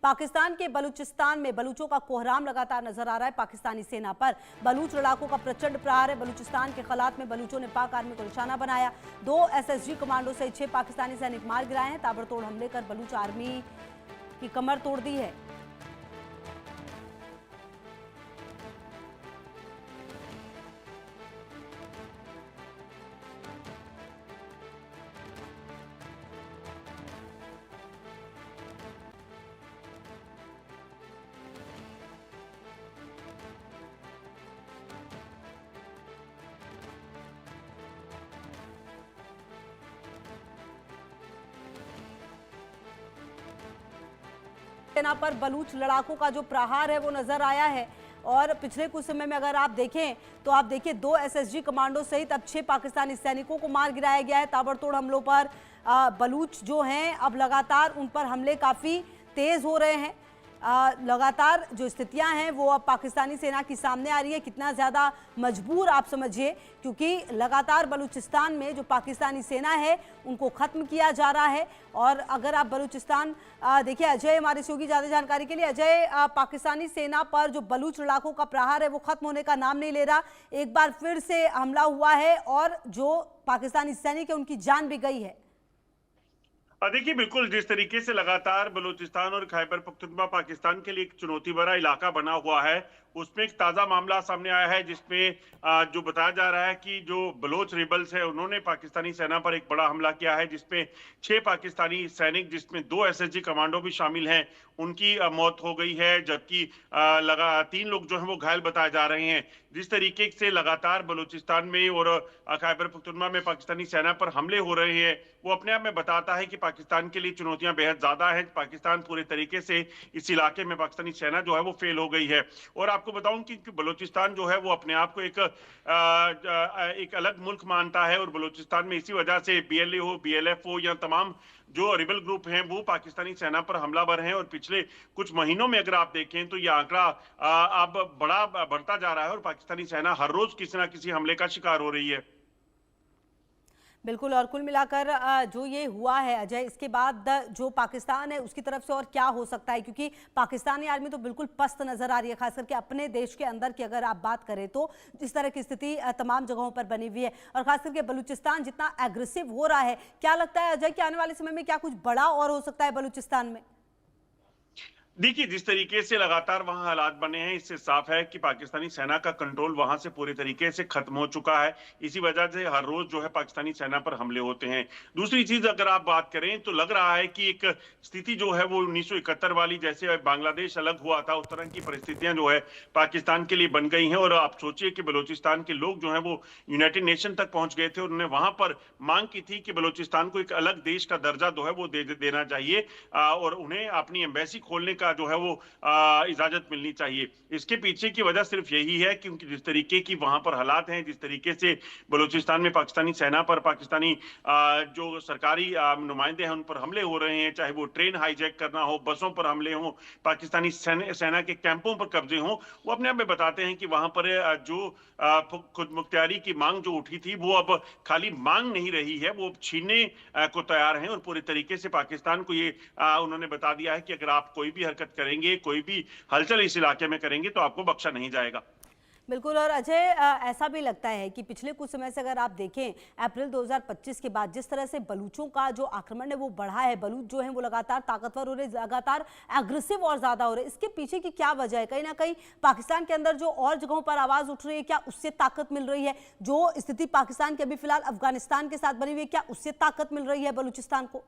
पाकिस्तान के बलूचिस्तान में बलूचों का कोहराम लगातार नजर आ रहा है। पाकिस्तानी सेना पर बलूच लड़ाकों का प्रचंड प्रहार है। बलूचिस्तान के खलात में बलूचों ने पाक आर्मी को निशाना बनाया। 2 एसएसजी कमांडो सहित 6 पाकिस्तानी सैनिक मार गिराए हैं। ताबड़तोड़ हमले कर बलूच आर्मी की कमर तोड़ दी है। सेना पर बलूच लड़ाकों का जो प्रहार है वो नजर आया है। और पिछले कुछ समय में अगर आप देखें तो आप देखिए 2 एसएसजी कमांडो सहित अब 6 पाकिस्तानी सैनिकों को मार गिराया गया है। ताबड़तोड़ हमलों पर बलूच जो हैं अब लगातार उन पर हमले काफ़ी तेज हो रहे हैं। लगातार जो स्थितियां हैं वो अब पाकिस्तानी सेना की सामने आ रही है। कितना ज़्यादा मजबूर आप समझिए, क्योंकि लगातार बलूचिस्तान में जो पाकिस्तानी सेना है उनको ख़त्म किया जा रहा है। और अगर आप बलूचिस्तान देखिए, अजय हमारे सहयोगी ज़्यादा जानकारी के लिए। अजय, पाकिस्तानी सेना पर जो बलूच लड़ाकों का प्रहार है वो ख़त्म होने का नाम नहीं ले रहा। एक बार फिर से हमला हुआ है और जो पाकिस्तानी सैनिक है उनकी जान भी गई है। देखिए, बिल्कुल जिस तरीके से लगातार बलूचिस्तान और खैबर पख्तूनख्वा पाकिस्तान के लिए एक चुनौती भरा इलाका बना हुआ है, उसमें एक ताज़ा मामला सामने आया है जिसमें जो बताया जा रहा है कि जो बलोच रिबल्स है उन्होंने पाकिस्तानी सेना पर एक बड़ा हमला किया है, जिसमें 6 पाकिस्तानी सैनिक, जिसमें 2 एसएसजी कमांडो भी शामिल हैं, उनकी मौत हो गई है। जबकि 3 लोग जो हैं वो घायल बताए जा रहे हैं। जिस तरीके से लगातार बलूचिस्तान में और खैबर पख्तूनख्वा में पाकिस्तानी सेना पर हमले हो रहे हैं, वो अपने आप में बताता है कि पाकिस्तान के लिए चुनौतियां बेहद ज्यादा हैं। पाकिस्तान पूरे तरीके से इस इलाके में पाकिस्तानी सेना जो है वो फेल हो गई है। और आपको बताऊं कि बलूचिस्तान जो है वो अपने आप को एक अलग मुल्क मानता है, और बलूचिस्तान में इसी वजह से बीएलए हो, बीएलएफ हो या तमाम जो रिबल ग्रुप हैं वो पाकिस्तानी सेना पर हमलावर हैं। और पिछले कुछ महीनों में अगर आप देखें तो यह आंकड़ा अब बढ़ता जा रहा है और पाकिस्तानी सेना हर रोज किसी ना किसी हमले का शिकार हो रही है। बिल्कुल। और कुल मिलाकर जो ये हुआ है अजय, इसके बाद जो पाकिस्तान है उसकी तरफ से और क्या हो सकता है, क्योंकि पाकिस्तानी आर्मी तो बिल्कुल पस्त नजर आ रही है, खास करके अपने देश के अंदर की अगर आप बात करें तो इस तरह की स्थिति तमाम जगहों पर बनी हुई है। और खास करके बलूचिस्तान जितना एग्रेसिव हो रहा है, क्या लगता है अजय कि आने वाले समय में क्या कुछ बड़ा और हो सकता है बलूचिस्तान में? देखिए, जिस तरीके से लगातार वहां हालात बने हैं, इससे साफ है कि पाकिस्तानी सेना का कंट्रोल वहां से पूरे तरीके से खत्म हो चुका है। इसी वजह से हर रोज जो है पाकिस्तानी सेना पर हमले होते हैं। दूसरी चीज अगर आप बात करें तो लग रहा है कि एक स्थिति जो है वो 1971 वाली, जैसे बांग्लादेश अलग हुआ था, उस तरह की परिस्थितियां जो है पाकिस्तान के लिए बन गई हैं। और आप सोचिए कि बलूचिस्तान के लोग जो है वो यूनाइटेड नेशन तक पहुंच गए थे और उन्होंने वहां पर मांग की थी कि बलूचिस्तान को एक अलग देश का दर्जा जो है वो देना चाहिए, और उन्हें अपनी एम्बेसी खोलने का जो है वो इजाजत मिलनी चाहिए। इसके पीछे की वजह सिर्फ यही है क्योंकि जिस तरीके की वहां पर हालात हैं, जिस तरीके से बलूचिस्तान में पाकिस्तानी सेना पर पाकिस्तानी जो सरकारी नुमाइंदे हैं उन पर हमले हो रहे हैं, चाहे वो ट्रेन हाईजैक करना हो, बसों पर हमले हो, पाकिस्तानी सेना के कैंपों पर कब्जे हों, वो अपने आप में बताते हैं कि वहां पर जो खुद मुख्तियारी की मांग जो उठी थी वो अब खाली मांग नहीं रही है, वो छीनने को तैयार हैं। और पूरी तरीके से पाकिस्तान को ये उन्होंने बता दिया है कि अगर आप कोई भी हरकत करेंगे, कोई भी हलचल इस इलाके में करेंगे तो आपको बख्शा नहीं जाएगा। बिल्कुल। और अजय, ऐसा भी लगता है कि पिछले कुछ समय से अगर आप देखें अप्रैल 2025 के बाद जिस तरह से बलूचों का जो आक्रमण है वो बढ़ा है, बलूच जो है वो लगातार ताकतवर हो रहे, लगातार एग्रेसिव और ज्यादा हो रहे, इसके पीछे की क्या वजह है? कहीं ना कहीं पाकिस्तान के अंदर जो और जगहों पर आवाज उठ रही है, क्या उससे ताकत मिल रही है? जो स्थिति पाकिस्तान की अभी फिलहाल अफगानिस्तान के साथ बनी हुई है, क्या उससे ताकत मिल रही है बलूचिस्तान को?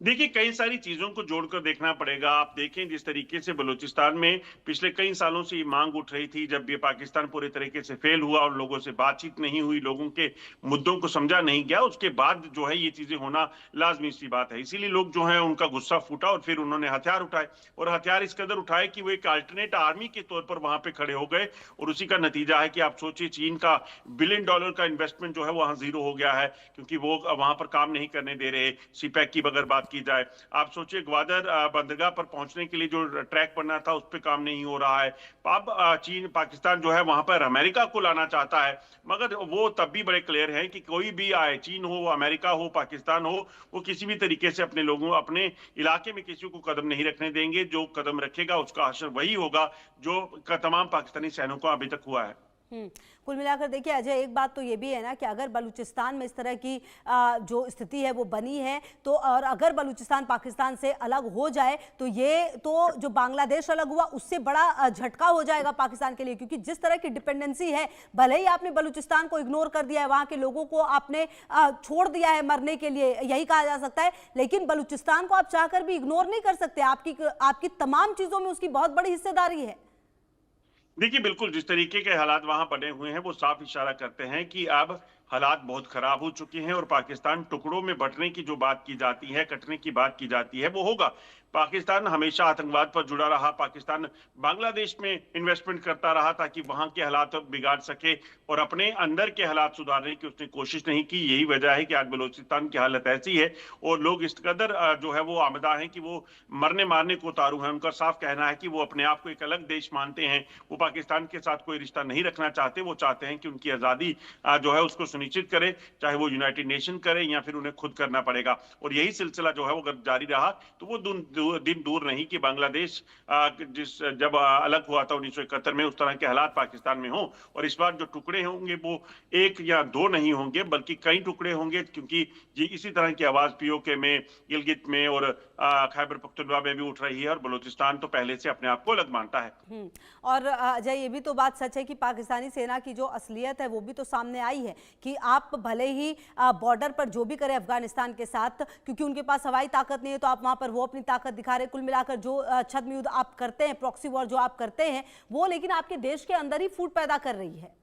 देखिए, कई सारी चीजों को जोड़कर देखना पड़ेगा। आप देखें जिस तरीके से बलूचिस्तान में पिछले कई सालों से ये मांग उठ रही थी, जब ये पाकिस्तान पूरे तरीके से फेल हुआ और लोगों से बातचीत नहीं हुई, लोगों के मुद्दों को समझा नहीं गया, उसके बाद जो है ये चीजें होना लाजमी सी बात है। इसीलिए लोग जो है उनका गुस्सा फूटा और फिर उन्होंने हथियार उठाए, और हथियार इस कदर उठाए कि वो एक अल्टरनेट आर्मी के तौर पर वहां पे खड़े हो गए। और उसी का नतीजा है कि आप सोचिए, चीन का $1 बिलियन का इन्वेस्टमेंट जो है वहां जीरो हो गया है, क्योंकि वो वहां पर काम नहीं करने दे रहे। सीपैक की अगर बात बात की जाए, आप सोचिए ग्वादर बंदरगाह पर पहुंचने के लिए जो ट्रैक बनना था उस पर काम नहीं हो रहा है। अब चीन पाकिस्तान जो है वहां पर अमेरिका को लाना चाहता है, मगर वो तब भी बड़े क्लियर है कि कोई भी आए, चीन हो, अमेरिका हो, पाकिस्तान हो, वो किसी भी तरीके से अपने लोगों, अपने इलाके में किसी को कदम नहीं रखने देंगे। जो कदम रखेगा उसका असर वही होगा जो तमाम पाकिस्तानी सैनिकों को अभी तक हुआ है। कुल मिलाकर देखिए अजय, एक बात तो ये भी है ना कि अगर बलूचिस्तान में इस तरह की जो स्थिति है वो बनी है, तो और अगर बलूचिस्तान पाकिस्तान से अलग हो जाए तो ये तो जो बांग्लादेश अलग हुआ उससे बड़ा झटका हो जाएगा पाकिस्तान के लिए, क्योंकि जिस तरह की डिपेंडेंसी है, भले ही आपने बलूचिस्तान को इग्नोर कर दिया है, वहां के लोगों को आपने छोड़ दिया है मरने के लिए, यही कहा जा सकता है, लेकिन बलूचिस्तान को आप चाहकर भी इग्नोर नहीं कर सकते। आपकी तमाम चीजों में उसकी बहुत बड़ी हिस्सेदारी है। देखिए बिल्कुल, जिस तरीके के हालात वहां बने हुए हैं वो साफ इशारा करते हैं कि अब हालात बहुत खराब हो चुके हैं और पाकिस्तान टुकड़ों में बंटने की जो बात की जाती है, कटने की बात की जाती है, वो होगा। पाकिस्तान हमेशा आतंकवाद पर जुड़ा रहा, पाकिस्तान बांग्लादेश में इन्वेस्टमेंट करता रहा ताकि वहां के हालात बिगाड़ सके और अपने अंदर के हालात सुधारने की उसने कोशिश नहीं की। यही वजह है कि आज बलूचिस्तान की हालत ऐसी है और लोग इस कदर जो है वो आमदा है कि वो मरने मारने को उतारू है। उनका साफ कहना है कि वो अपने आप को एक अलग देश मानते हैं, वो पाकिस्तान के साथ कोई रिश्ता नहीं रखना चाहते। वो चाहते हैं कि उनकी आज़ादी जो है उसको सुनिश्चित करे, चाहे वो यूनाइटेड नेशन करे या फिर उन्हें खुद करना पड़ेगा। और यही सिलसिला जो है वो अगर जारी रहा तो वो दिन दूर नहीं कि बांग्लादेश जब अलग हुआ था 1971 में, उस तरह के हालात पाकिस्तान में हों। और इस बार जो टुकड़े होंगे वो एक या दो नहीं होंगे बल्कि कई टुकड़े होंगे, क्योंकि ये इसी तरह की आवाज पीओके में, गिलगित में और खैबर पख्तूनख्वा में भी उठ रही है और बलूचिस्तान तो पहले से अपने आप को अलग मानता है। और अजय, ये भी तो बात सच है कि पाकिस्तानी सेना की जो असलियत है वो भी तो सामने आई है कि आप भले ही बॉर्डर पर जो भी करें अफगानिस्तान के साथ, क्योंकि उनके पास हवाई ताकत नहीं है, तो आप वहां पर वो अपनी ताकत दिखा रहे। कुल मिलाकर जो छद्म युद्ध आप करते हैं, प्रॉक्सी वॉर जो आप करते हैं, वो लेकिन आपके देश के अंदर ही फूट पैदा कर रही है।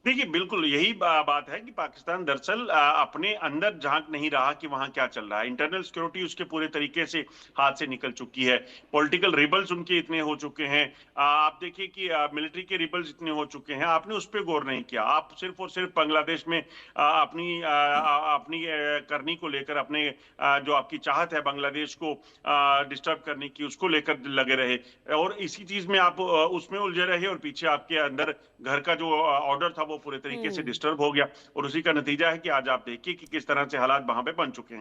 देखिए बिल्कुल यही बात है कि पाकिस्तान दरअसल अपने अंदर झांक नहीं रहा कि वहां क्या चल रहा है। इंटरनल सिक्योरिटी उसके पूरे तरीके से हाथ से निकल चुकी है। पॉलिटिकल रिबल्स उनके इतने हो चुके हैं। आप देखिए कि मिलिट्री के रिबल्स इतने हो चुके हैं, आपने उस पर गौर नहीं किया। आप सिर्फ और सिर्फ बांग्लादेश में अपनी करनी को लेकर, अपने जो आपकी चाहत है बांग्लादेश को डिस्टर्ब करने की, उसको लेकर लगे रहे और इसी चीज में आप उसमें उलझे रहे और पीछे आपके अंदर घर का जो ऑर्डर था वो पूरे तरीके से डिस्टर्ब हो गया। और उसी का नतीजा है कि आज आप देखिए कि किस तरह से हालात वहां पे बन चुके हैं।